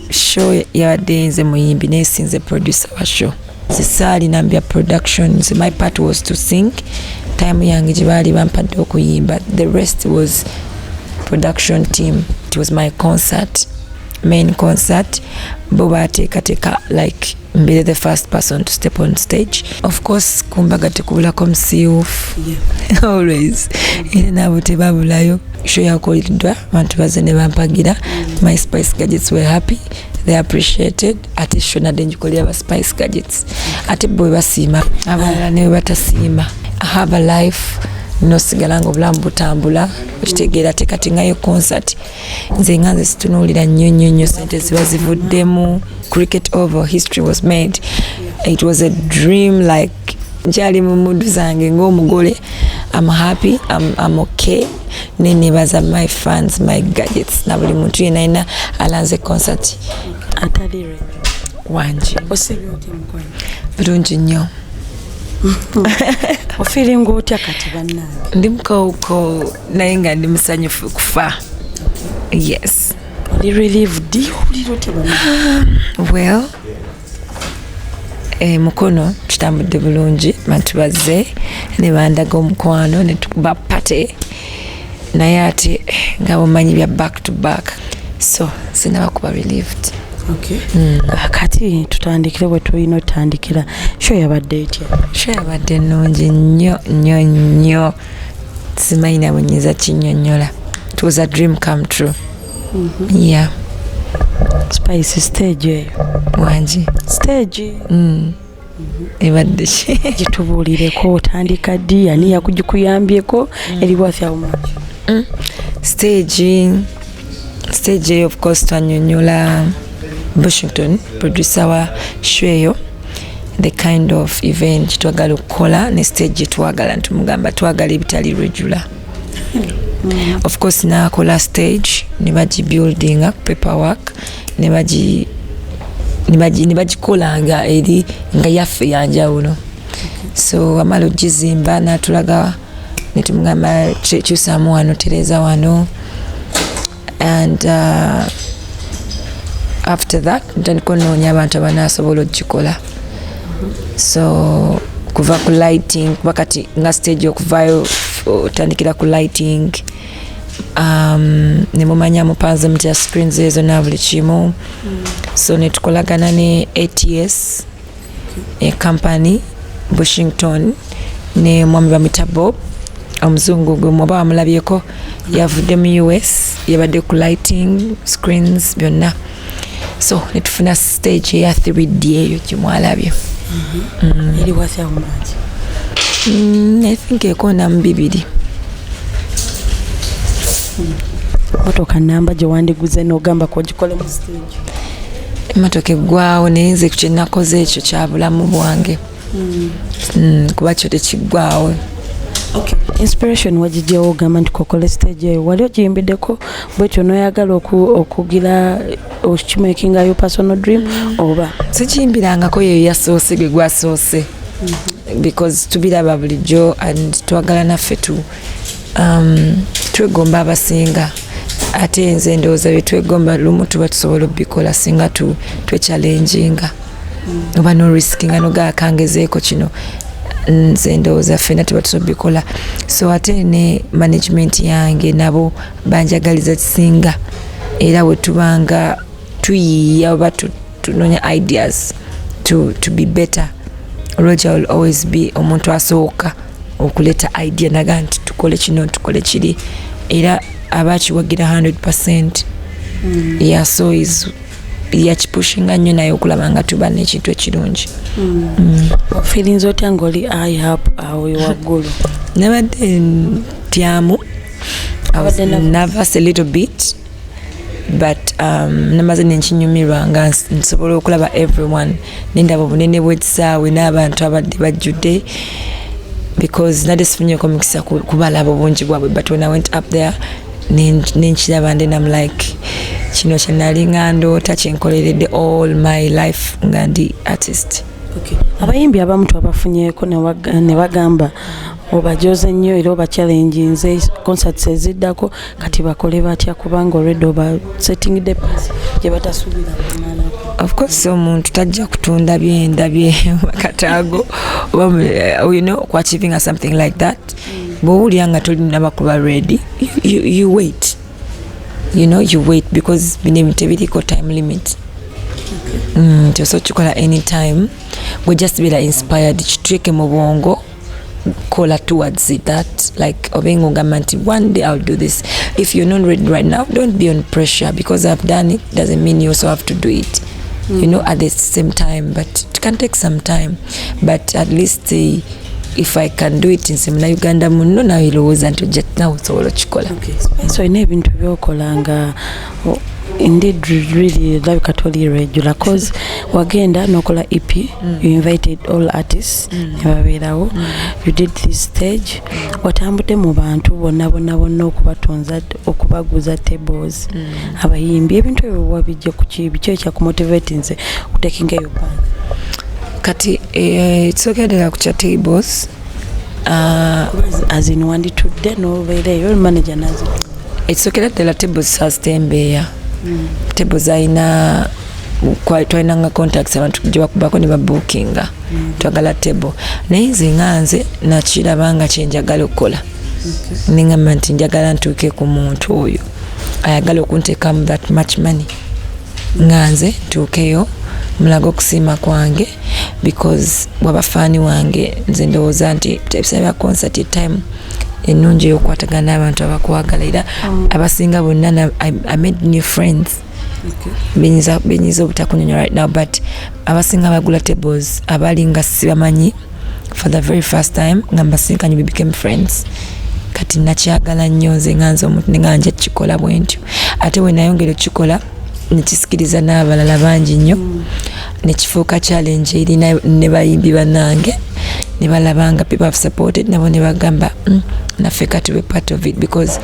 show yabadde nze muyimbi nesinze producer wa show zisaali nambya productions. My part was to sing, time yange gye baali bampadde okuyimba. The rest was production team. It was my concert, main concert. Bo baateekateeka like mbere the first person to step on stage. Of course kumbaga tekubulako musiiwufu always era nabo tebabulayo. Show yakoleddwa abantu baze ne bampagira. My Spice Gadgets were happy, they appreciated. Ate show nadde ngikolera aba Spice Gadgets ate bo basiima abalala ne batasiima. I have a life nosigala nga obulamu butambula okitegeera ate kati ngayo concert nze nga nze situnuulira nnyo sente ziba zivuddemu. Cricket over, history was made. It was a dream, like njali mu mudu zange ng'omugole. I'm happy, I'm okay. Nenebaza my fans, my gadgets na buli muntu yenna alina alanze concert atalire wanje osebye oti mukono bulungi nnyo. Feeling otya kati bannange? Ndi mukawuko naye nga ndi musanyufu kufa. Yes. Oli relieved owulira otya bannange? Well, mukono tutambudde bulungi, bantu bazze ne bandaga omukwano ne tukuba pate naye ate nga bomanyi bya back to back, so sinaba kuba relieved. Okay. Kati tutandikire bwe tulina otandikira. Show yabadde etya? Show yabadde nnungi nnyo simanyi na bunyiza kinnyonnyola. It was a dream come true. Yeah. Spice stage eyo wangi stage ebadde ki gitubuulireko otandika ddi ani yakugikuyambyeko eri worth how much? Stage eyo of course twanyonnyola Washington producer wa show eyo the kind of event twagala okukola ne stage twagala ntumugamba twagala ebitali regular. Of course nakola stage ne bagi building up paperwork ne bagikola nga eri nga yaffe yanjawulo. So amalo gizimba natulaga ne tumugamba kyusamu wano tereza wano and after that ntandika onoonya abantu abanasobola okugikola. So kuva ku lighting kuba kati nga stage okuvayo otandikira ku lighting ne mumanya mupanze mutya screens ezo na buli kimu. So ne tukolagana ne ATS company Washington ne mwami bamwita Bob omuzungu gwe mwoba wamulabyeko yavudde mu US yabadde ku lighting screens byonna. So ne tufuna stage eya 3D eyo gyemwalabye. Eri worth how much? I think ekona mu 2. Motoka namba gye wandiguze n'ogamba ko gikole mu stage? Emotoka eggwawo naye nze ku kye nakoze ekyo kya bulamu bwange. Kuba kyo tekiggwawo. Okay. Inspiration wagijjawo ogamba nti kokole stage eyo wali ogiyimbiddeko bwetyo n'oyagala okugira okimakinga yo personal dream oba? Sikiyimbirangako yeyo yasoose gwe gwasoose because tubiraba bulijjo and twagala naffe twegomba abasinga ate nze ndowooza bye twegomba lumu tuba tusobola obbikola singa twechallenginga oba noriskinga nogakangezeeko kino nze ndowooza ffena tuba tusobikola. So ate ne management yange nabo banjagaliza kisinga era bwe tubanga tuyiiya oba tunoonya ideas to be better. Roger will always be omuntu asooka okuleta idea naga nti tukole kino tukole kiri era abakiwagira 100%. Yeah, so is yakipushinga nnyo naye okulaba nga tuba n'ekintu ekirungi. Feelings otya ng'oli eye up awo waggulu? Nabadde ntyamu. I was nervous a little bit but namaze nenkinyumirwa nga nsobola okulaba everyone nendaba obunene bw'ekisaawe n'abantu abadde bajjudde because nadde sifunyeko mukisa kubalaba obungi bwabwe but when I went up there nenkiraba and then I'm like kino kyenali nga ndoota kyenkoleredde all my life nga ndi artist. Okay. Abayimbi abamu twabafunyeeko ne bagamba obajoze nnyo era oba challenge nze concerts eziddako kati bakole batya kubanga already oba setting the pace gye batasuubira kumalako. Of course omuntu tajja kutunda byenda bye makataago you know ku achieving something like that bw'owulira nga tolina bakuba ready you wait, you know, you wait because bino ebintu ebiriko time limit. So kikola anytime we just be inspired kitweke mu bwongo kola towards it, that like obengo gamanti one day I'll do this. If you're not ready right now, don't be on pressure because I've done it doesn't mean you also have to do it. You know, at the same time, but it can take some time, but at least if I can do it in Semina Uganda muno na ilowooza nti ojja nawe osobola okikola. So ine ebintu byokolanga indeed really like totally regular cause wagenda nokola EP you invited all artists baberawo you did this stage watambudde mu bantu bonna okubatonza okubaguza tables abayimbi ebintu ebyo wabijja ku kibi kyo kya kumotivate nze kutekinga yo pan kati it's okay to kucha tables as in wandi tudde no vele your manager nazo it's okay that the tables has tembeya tables aina kwa twainanga contacts abantu kujja bakubako ne babookinga twagala table naye nze nganze nakirabanga kyenjagala okukola ningamba nti njagala ntuuke ku muntu oyo ayagala okuntekamu that much money nganze ntuukeyo mulago okusiima kwange because wabafani wange nze ndowooza nti tebisaba concert time ennungi y'okwatagana n'abantu abakwagala era abasinga bonna I made new friends benyiza obutakunyonyo right now but abasinga bagula tables abalinga sibamanyi for the very first time nga mbasinkanye we became friends kati nakyagala nnyo nze nganze omuntu nenganja kikola bwentyo ate we nayongera okikola nekisikiriza n'abalala bangi nnyo nekifuuka challenge eri ne bayimbi bannange ne balabanga people have supported nabo ne bagamba naffe kati we part of it because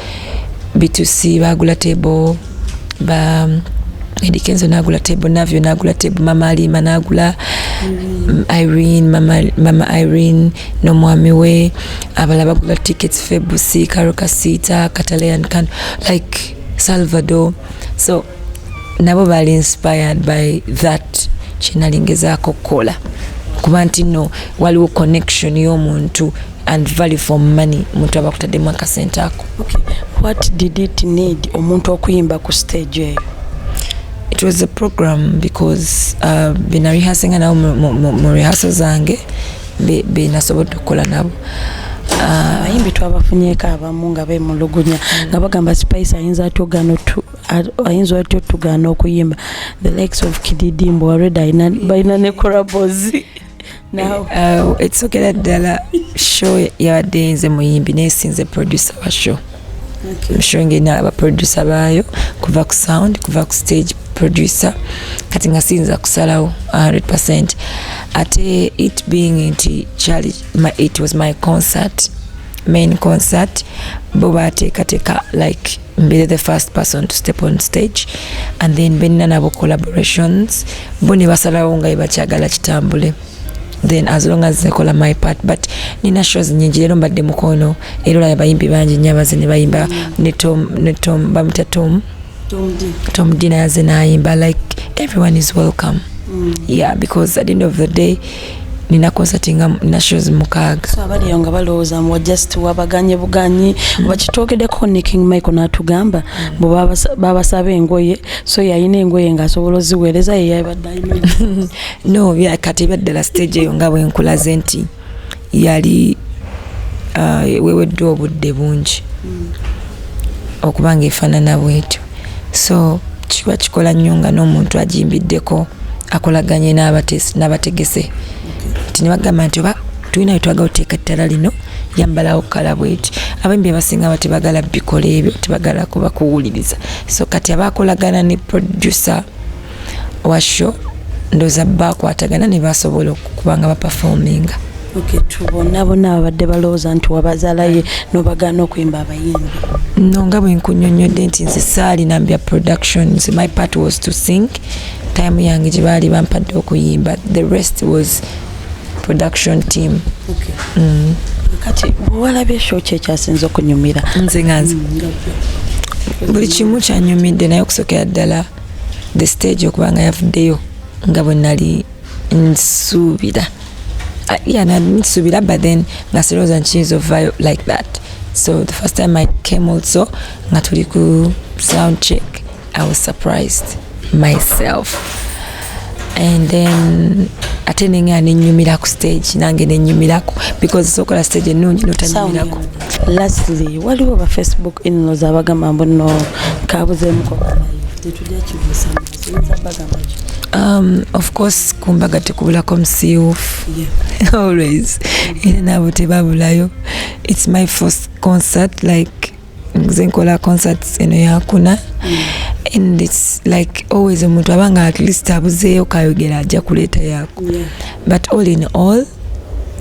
B2C bagula table ba Edikenzo nagula table navyo nagula table mama Alima nagula Irene mama Irene no mwami we abala bagula tickets Febusi Karokasita Catalayan can like Salvador so nabo bali inspired by that chinalingezako kola kuba nti no waliwo connection y'omuntu and value for money muntu abakutaddemu akasente ako. Okay, what did it need omuntu okuyimba ku stage eyo? It was a program because been rehearsing now mu rehearsals zange be nasobodde okukola nabo abayimbi twabafunyeko abamu nga bemulugunya nga bagamba Spice ayinza atyo tugana okuyimba the likes of Kididimbo already balina ne collabos now it's okay that show yabadde nze muyimbi nesinze producer wa show showing ina aba producer bayo kuva ku sound kuva ku stage producer kati nga sinza kusalawo 100% ate it being into Charlie it was my main concert boba teka like be the first person to step on stage and then benina nabo collaborations boni basalawo nga ibakyagala kitambule then as long as nekola my part but nina shows nyingi lero mbadde mukono era abayimbi bangi nyabaze ne bayimba ne Tom bamita Tom Dina yaze nayimba like everyone is welcome yeah because at the end of the day nina concerting na shows mukaga so abali yonga balooza mu just wabaganye buganyi bakitogede connecting Michael natugamba bo babasaba engoye so yayina engoye nga asobola ziweereza yabadde no bya kati badde la stage yonga bwenkulaze nti yali wewedde obudde bungi okubanga efaanana bwetyo so kiba kikola nnyo nga n'omuntu ajimbiddeko akolaganye n'abategese tinibagamba nti oba tulina wetwaga oteeka ttala lino yambalawo kala bweti abembi abasinga batebagala bikola ebyo tebagala kuba kuwuliriza so kati abakolagana ne producer wa show ndoza bakwatagana ne basobola okubanga baperforminga. Okay, tubona abadde balooza nti wabazaalaye n'obagaana okuyimba abayimbi no nga bwe nkunyonnyodde nti nze saali nambya productions my part was to sing time yange gye baali bampadde okuyimba the rest was production team. Okay. kati bwalabye show kyekyasinza okunyumira nze nganze buli kimu kyanyumidde naye okusokera ddala the stage okubanga yavuddeyo nga bwe nali nsuubira nsuubira but then nga serowooza nkiyiza ovaayo like that. So the first time I came also nga tuli ku sound check I was surprised myself and then ate nenga nenyumira ku stage nange nenyumirako because sokola stage ennungi notanyumirako. Lastly waliwo ba Facebook in-laws abagamba mbono kabuzeemuko tetujja kibuusa bagamba of course kumbaga tekubulako musiufu always era nabo tebabulayo. It's my first concert like nze nkola concerts eno yakuna and it's like always omuntu abanga at least abuzeeyo kayogera ajja kuleeta yako but all in all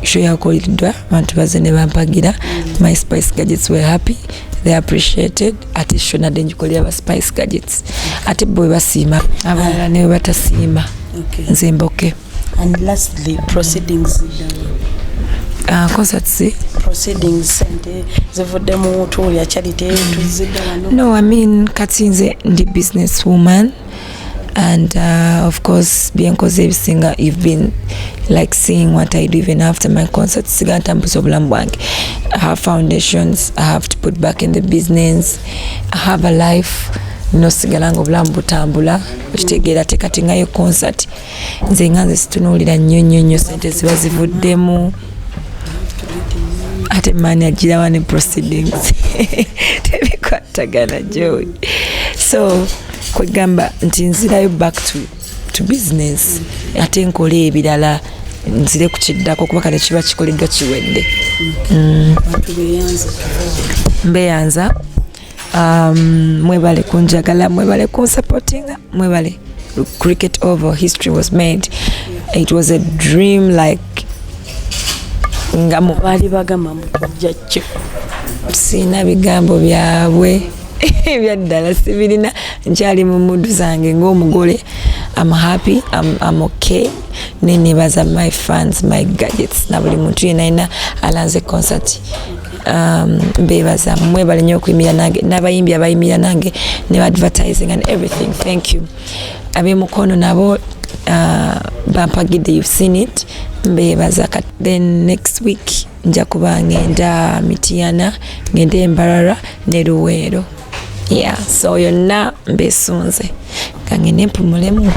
show yakoliddwa abantu baze ne bampagira. My Spice Gadgets were happy, they appreciated ate show nadde ngikolera ba Spice Gadgets ate bwe basiima abalala ne batasiima nze mboke. And lastly proceedings concerts proceedings sente zivudde mu tour ya charity tuzidde. No, I mean kati nze ndi business woman and of course byenkoze ebisinga you've been like seeing what I do even after my concerts sigantambuza obulamu bwange. I have foundations I have to put back in the business. I have a life nosigala nga obulamu butambula okitegeera te kati ngayo concert nze nganze situnuulira nnyo sente ziba zivuddemu ate mani agirawa ne proceedings tebikwatagana joy. So kwegamba nti nzirayo back to business ate nkola ebirala nzire ku kiddako kuba kale kiba kikoleddwa kiwedde. Mbeyanza mwebale kunjagala mwebale kunsupportinga mwebale. Cricket over history was made. It was a dream like ngamu bali bagamba mutujja kyo sina bigambo byabwe byaddala sibirina nkyali mu mudu zange ng'omugole. I'm happy, I'm okay. Nenebaza my fans, my gadgets na buli muntu yenna alanze concert. Mbebaza mwebale nnyo okuyimira nange n'abayimbi abayimira nange ne advertising and everything. Thank you. Abemukono nabo bampagidde, you've seen it. Mbebaza. Then next week nja kuba ngenda Mityana, ngenda Embarara ne Luweero. Yeah, so yonna mbesunze kangene mpumulemu.